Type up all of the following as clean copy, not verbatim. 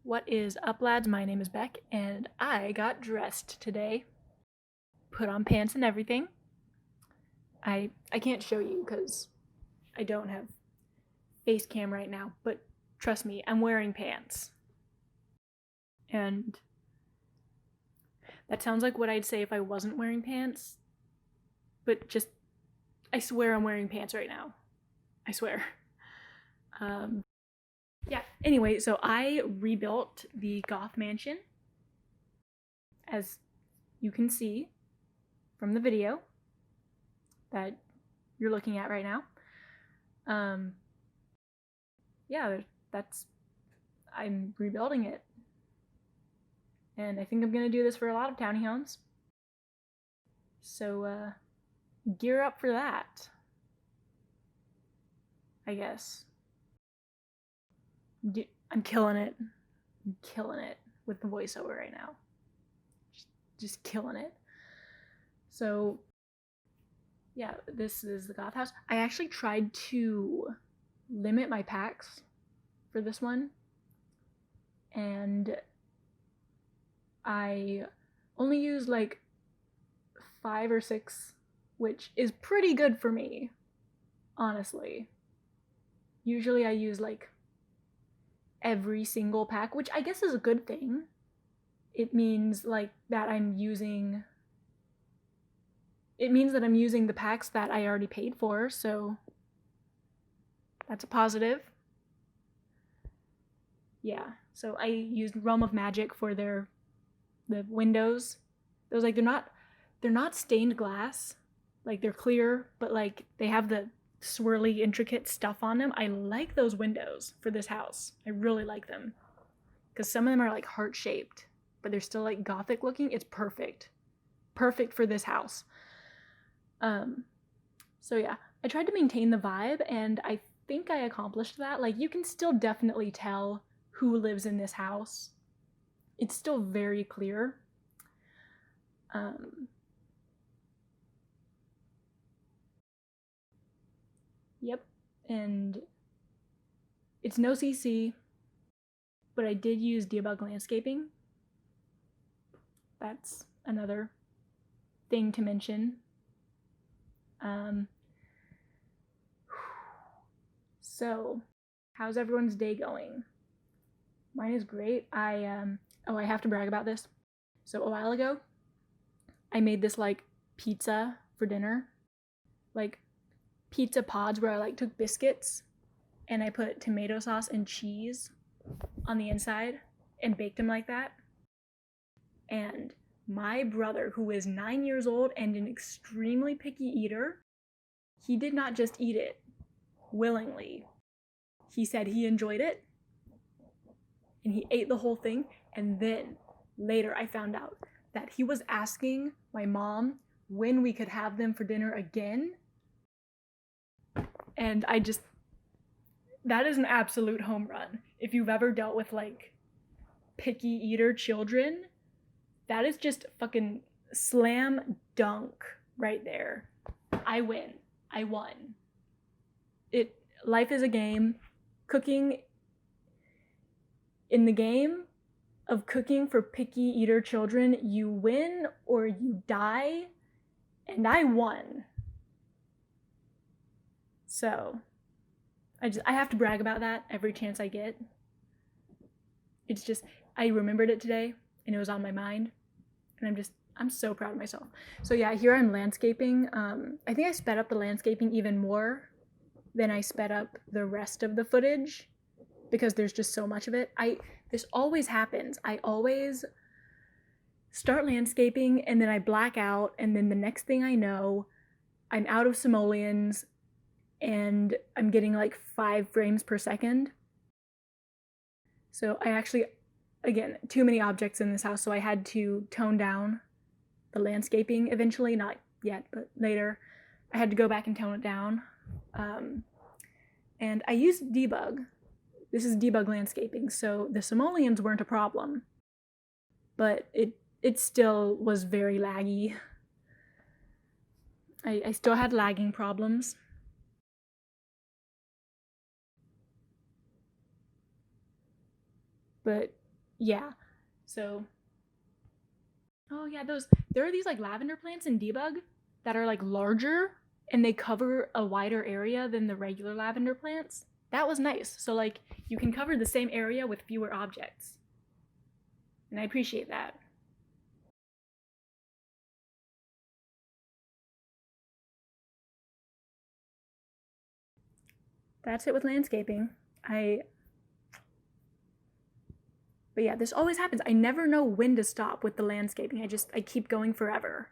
What is up, lads? My name is Beck, and I got dressed today. Put on pants and everything. I can't show you because I don't have face cam right now, but trust me, I'm wearing pants. And that sounds like what I'd say if I wasn't wearing pants, but just, I swear I'm wearing pants right now. I swear. Yeah, anyway, so I rebuilt the Goth mansion, as you can see from the video that you're looking at right now. Yeah, I'm rebuilding it. And I think I'm gonna do this for a lot of towny homes. So, gear up for that, I guess. I'm killing it. I'm killing it with the voiceover right now. Just killing it. So, yeah, this is the Goth house. I actually tried to limit my packs for this one, and I only used like 5 or 6, which is pretty good for me, honestly. Usually I use like every single pack, which I guess is a good thing. It means like that I'm using the packs that I already paid for, so that's a positive. Yeah, so I used Realm of Magic for the windows. Those, like, they're not stained glass, like they're clear, but like they have the swirly intricate stuff on them. I like those windows for this house. I really like them because some of them are like heart shaped, but they're still like Gothic looking. It's perfect for this house. So yeah, I tried to maintain the vibe, and I think I accomplished that. Like, you can still definitely tell who lives in this house. It's still very clear. Yep, and it's no CC, but I did use debug landscaping. That's another thing to mention. So, how's everyone's day going? Mine is great. I have to brag about this. So a while ago, I made this like pizza for dinner, like pizza pods where I like took biscuits and I put tomato sauce and cheese on the inside and baked them like that. And my brother, who is 9 years old and an extremely picky eater, he did not just eat it willingly. He said he enjoyed it and he ate the whole thing. And then later I found out that he was asking my mom when we could have them for dinner again. And that is an absolute home run. If you've ever dealt with like picky eater children, that is just fucking slam dunk right there. I win. I won. Life is a game. Cooking in the game of cooking for picky eater children, you win or you die, and I won. So I have to brag about that every chance I get. It's just, I remembered it today and it was on my mind, and I'm so proud of myself. So yeah, here I'm landscaping. I think I sped up the landscaping even more than I sped up the rest of the footage because there's just so much of it. This always happens. I always start landscaping and then I black out, and then the next thing I know, I'm out of simoleons and I'm getting like 5 frames per second. So I actually, again, too many objects in this house, so I had to tone down the landscaping eventually. Not yet, but later. I had to go back and tone it down. And I used debug. This is debug landscaping, so the simoleons weren't a problem, but it still was very laggy. I still had lagging problems. But yeah. So, oh yeah, there are these like lavender plants in debug that are like larger and they cover a wider area than the regular lavender plants. That was nice. So like you can cover the same area with fewer objects. And I appreciate that. That's it with landscaping. I But yeah, this always happens. I never know when to stop with the landscaping. I keep going forever.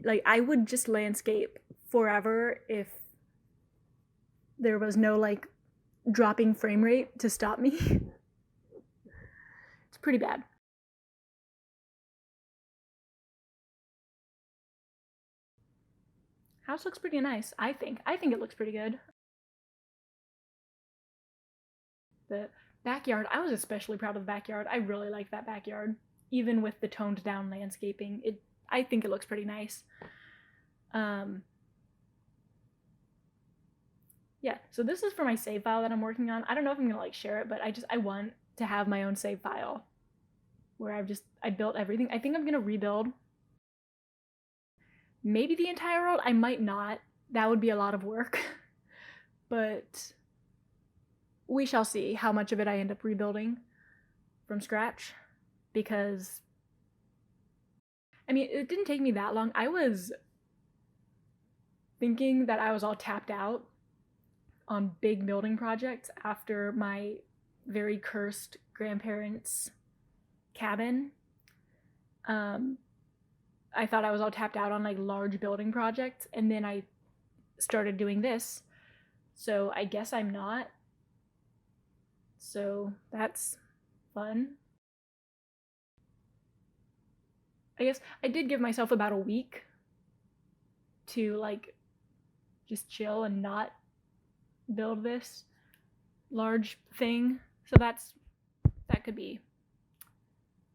Like I would just landscape forever if there was no like dropping frame rate to stop me. It's pretty bad. House looks pretty nice, I think. I think it looks pretty good. The backyard, I was especially proud of the backyard. I really like that backyard. Even with the toned down landscaping, I think it looks pretty nice. Um yeah, so this is for my save file that I'm working on. I don't know if I'm gonna like share it, but I want to have my own save file where I built everything. I think I'm gonna rebuild maybe the entire world. I might not. That would be a lot of work. But we shall see how much of it I end up rebuilding from scratch. Because I mean, it didn't take me that long. I was thinking that I was all tapped out on big building projects after my very cursed grandparents' cabin. Um, I thought I was all tapped out on like large building projects, and then I started doing this. So I guess I'm not. So that's fun. I guess I did give myself about a week to like just chill and not build this large thing. So that could be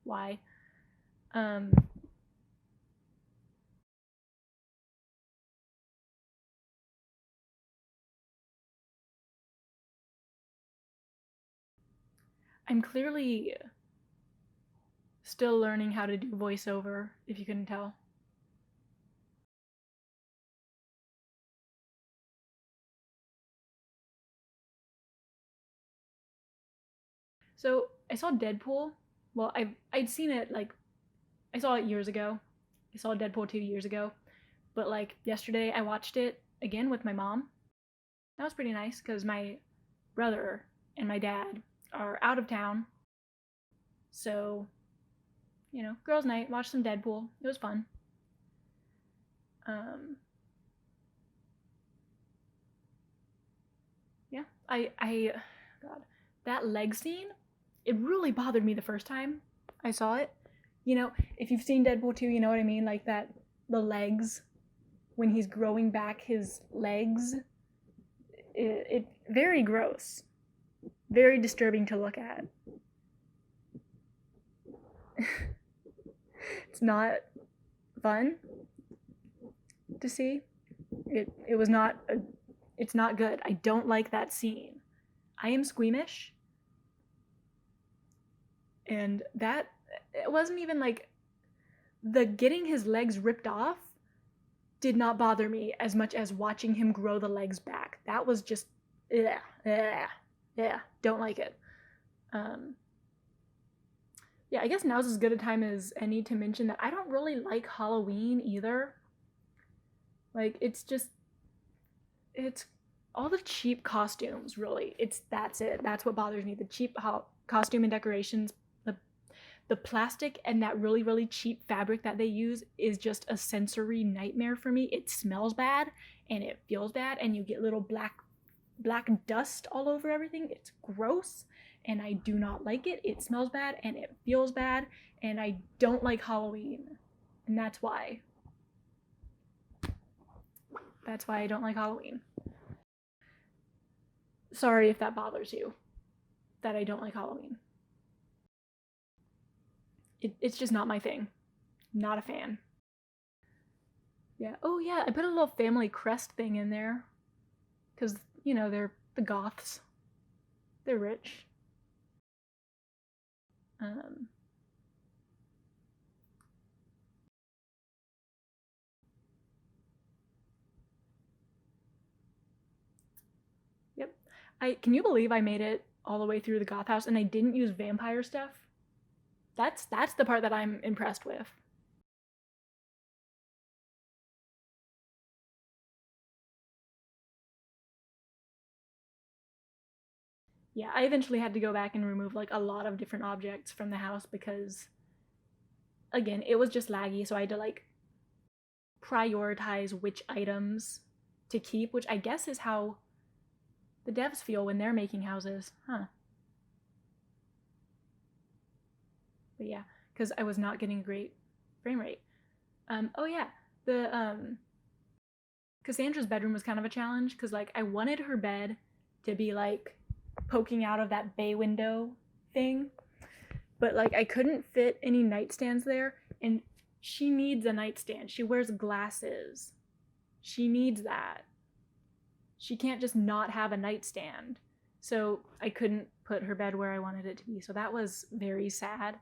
why. Um I'm clearly still learning how to do voiceover, if you couldn't tell. So I saw Deadpool. Well, I'd seen it like I saw it years ago. I saw Deadpool 2 years ago, but like yesterday I watched it again with my mom. That was pretty nice because my brother and my dad are out of town. So, girls' night, watch some Deadpool. It was fun. Um, yeah, God, that leg scene, it really bothered me the first time I saw it. If you've seen Deadpool 2, you know what I mean? Like that, the legs, when he's growing back his legs, it very gross, very disturbing to look at. It's not fun to see. It was not it's not good. I don't like that scene. I am squeamish, and that it wasn't even like the getting his legs ripped off did not bother me as much as watching him grow the legs back. That was just yeah, yeah, yeah. Don't like it. Um, yeah, I guess now's as good a time as any to mention that I don't really like Halloween either. Like it's all the cheap costumes, really. That's it. That's what bothers me. The cheap costume and decorations, the plastic and that really really cheap fabric that they use is just a sensory nightmare for me. It smells bad and it feels bad and you get little black dust all over everything. It's gross and I do not like it. It smells bad and it feels bad and I don't like Halloween. And that's why. That's why I don't like Halloween. Sorry if that bothers you that I don't like Halloween. It's just not my thing. Not a fan. Yeah. Oh yeah, I put a little family crest thing in there because they're the Goths. They're rich. Um, yep. Can you believe I made it all the way through the Goth house and I didn't use vampire stuff? That's the part that I'm impressed with. Yeah, I eventually had to go back and remove like a lot of different objects from the house because again, it was just laggy, so I had to like prioritize which items to keep, which I guess is how the devs feel when they're making houses, huh? But yeah, because I was not getting a great frame rate. Oh yeah, the Cassandra's bedroom was kind of a challenge because like I wanted her bed to be like poking out of that bay window thing, but like I couldn't fit any nightstands there, and she needs a nightstand. She wears glasses. She needs that. She can't just not have a nightstand. So I couldn't put her bed where I wanted it to be. So that was very sad.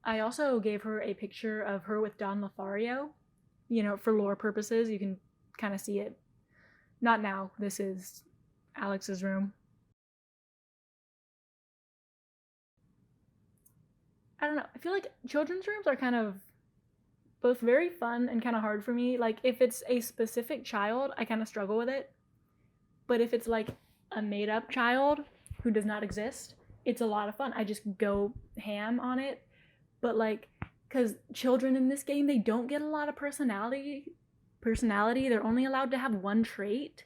I also gave her a picture of her with Don Lothario. You know, for lore purposes, you can kind of see it. Not now. This is Alex's room. I don't know. I feel like children's rooms are kind of both very fun and kind of hard for me. Like, if it's a specific child, I kind of struggle with it. But if it's like a made up child who does not exist, it's a lot of fun. I just go ham on it. But like, because children in this game, they don't get a lot of personality. They're only allowed to have one trait.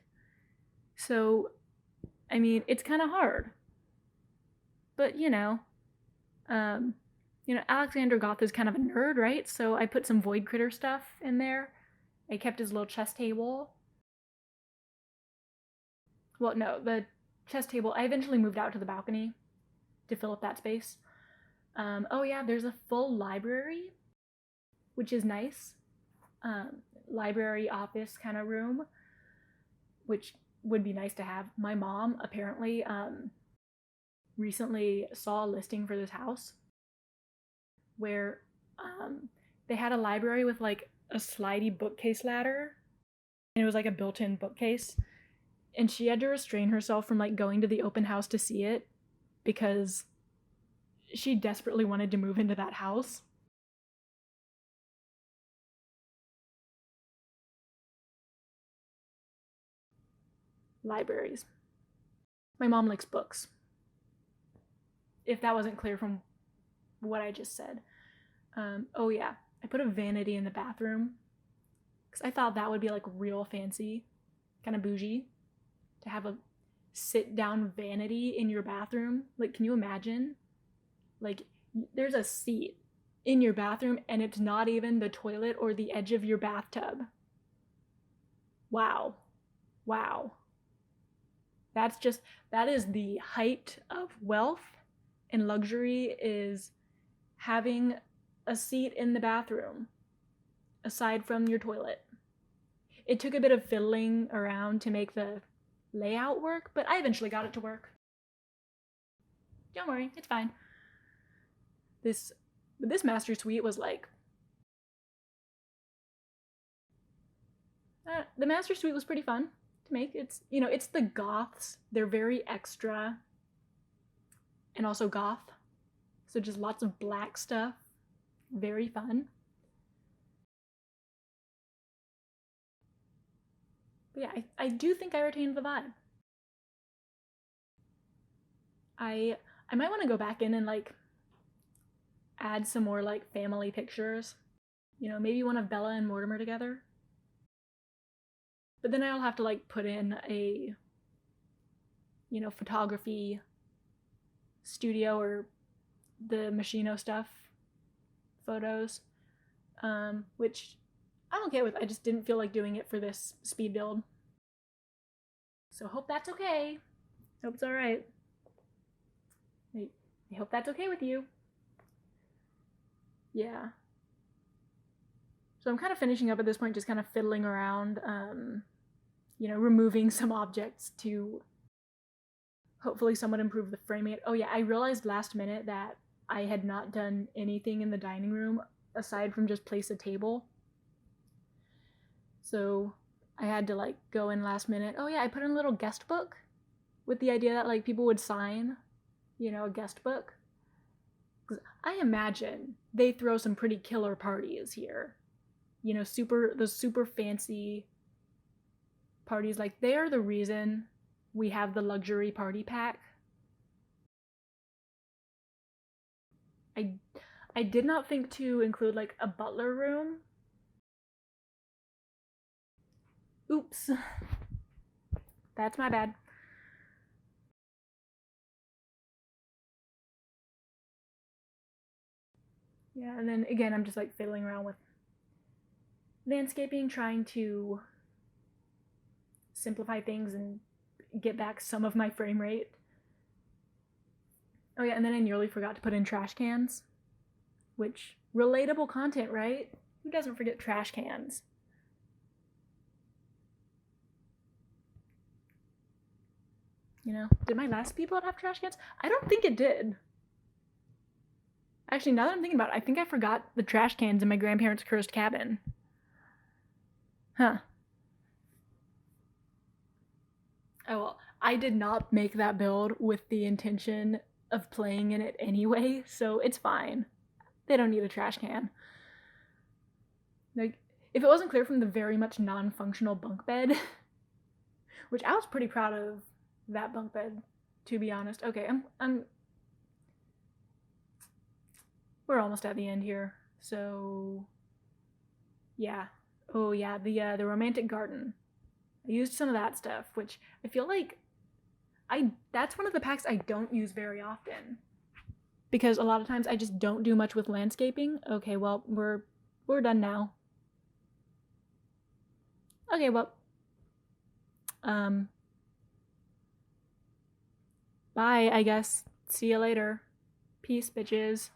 So, I mean, it's kind of hard. But Alexander Goth is kind of a nerd, right? So I put some Void Critter stuff in there. I kept his little chess table. Well, no, the chess table, I eventually moved out to the balcony to fill up that space. Oh, yeah, there's a full library, which is nice. Library office kind of room, which would be nice to have. My mom apparently recently saw a listing for this house where they had a library with like a slidey bookcase ladder, and it was like a built-in bookcase, and she had to restrain herself from like going to the open house to see it because she desperately wanted to move into that house. Libraries. My mom likes books. If that wasn't clear from what I just said. Oh yeah, I put a vanity in the bathroom because I thought that would be like real fancy, kind of bougie, to have a sit-down vanity in your bathroom. Like, can you imagine? Like, there's a seat in your bathroom and it's not even the toilet or the edge of your bathtub. Wow. Wow. That is the height of wealth and luxury, is having a seat in the bathroom aside from your toilet. It took a bit of fiddling around to make the layout work, but I eventually got it to work. Don't worry, it's fine. This master suite was like the master suite was pretty fun to make. It's the Goths. They're very extra and also goth. So just lots of black stuff. Very fun. But yeah, I do think I retained the vibe. I might want to go back in and like add some more like family pictures. Maybe one of Bella and Mortimer together. But then I'll have to like put in a photography studio or the Machino stuff photos, which I'm okay with. I just didn't feel like doing it for this speed build. So hope that's okay. Hope it's all right. I hope that's okay with you. Yeah. So I'm kind of finishing up at this point, just kind of fiddling around, removing some objects to hopefully somewhat improve the frame rate. Oh yeah, I realized last minute that I had not done anything in the dining room aside from just place a table. So I had to like go in last minute. Oh yeah, I put in a little guest book with the idea that like people would sign, a guest book. 'Cause I imagine they throw some pretty killer parties here. Those super fancy parties. Like they are the reason we have the luxury party pack. I I did not think to include like a butler room. Oops. That's my bad. Yeah, and then again, I'm just like fiddling around with landscaping, trying to simplify things and get back some of my frame rate. Oh yeah, and then I nearly forgot to put in trash cans, which relatable content, right? Who doesn't forget trash cans? Did my last speedbuild have trash cans? I don't think it did. Actually, now that I'm thinking about it, I think I forgot the trash cans in my grandparents' cursed cabin. Huh. Oh well, I did not make that build with the intention of playing in it anyway, so it's fine. They don't need a trash can. Like, if it wasn't clear from the very much non-functional bunk bed, which I was pretty proud of that bunk bed, to be honest. Okay, we're almost at the end here. So, yeah. Oh yeah, the romantic garden. I used some of that stuff, which I feel like that's one of the packs I don't use very often. Because a lot of times I just don't do much with landscaping. Okay, well, we're done now. Okay, well, bye, I guess. See you later. Peace, bitches.